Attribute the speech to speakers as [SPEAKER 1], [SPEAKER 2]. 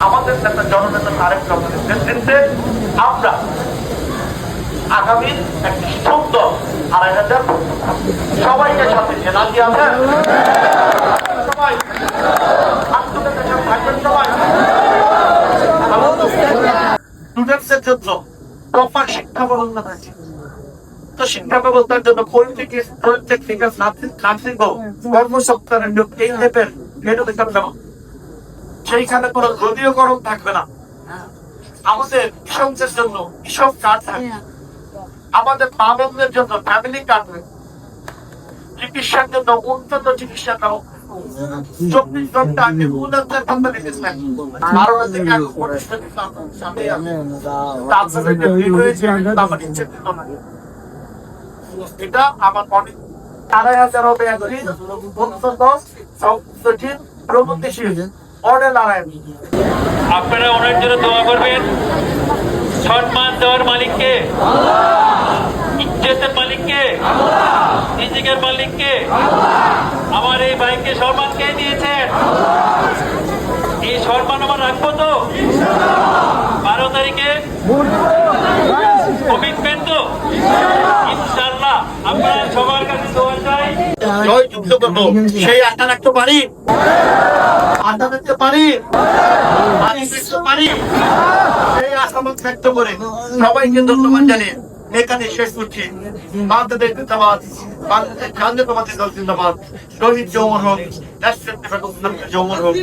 [SPEAKER 1] আমাদের নেতা জননেতা তারেক রহমানের নেতৃত্বে আমরা আগামী একটি সুন্দর ২,৫০০ সবাইকে সাথে নিয়ে রাজি আছেন সবাই আত্মনেতার সাথে থাকবেন সবাই স্টুডেন্টসের জন্য প্রপার শিক্ষা ব্যবস্থা আছে। তো শিক্ষা ব্যবস্থার জন্য প্রত্যেক নার্সিং কর্মসংস্থানের এই লেভেল মেডিকেল দেওয়া সেইখানে কোনো দলীয়করণ থাকবে না। আমাদের কৃষকদের জন্য কৃষক কার্ড থাকবে, আমাদের মা বোনদের জন্য ফ্যামিলি কার্ড থাকবে, চিকিৎসার জন্য উন্নত চিকিৎসা দেওয়া ২৪ ঘন্টা আগে উন্নতের কোম্পানি দিচ্ছেন ১২টা থেকে এখন পরিস্থিতি এটা আমার অনেক ২,৫০০ হবে একদিন প্রগতিশীল
[SPEAKER 2] আপনারা ওনার জন্য দোয়া করবেন। সম্মান দেওয়ার মালিককে, ইজ্জতের মালিককে, রিজিকের মালিককে, আমার এই ভাইকে সম্মান কে দিয়েছেন? এই সম্মান আমার রাখবো তো ১২ তারিখে কমিটমেন্ট তো ইনশাআল্লাহ। আপনারা সবার কাছে দোয়া চাই,
[SPEAKER 1] জয় যুক্ত করবো সেই আশা রাখতে পারি, আশা রাখতে পারি, সেই আশাবাদ ব্যক্ত করে সবাইকে ধন্যবাদ জানিয়ে এখানে শেষ করছি। বাংলাদেশ জিন্দাবাদ, বাংলাদেশ জাতীয়তাবাদী দল জিন্দাবাদ, শহীদ জওহর হোক, রাষ্ট্রপতি যৌমর হোক।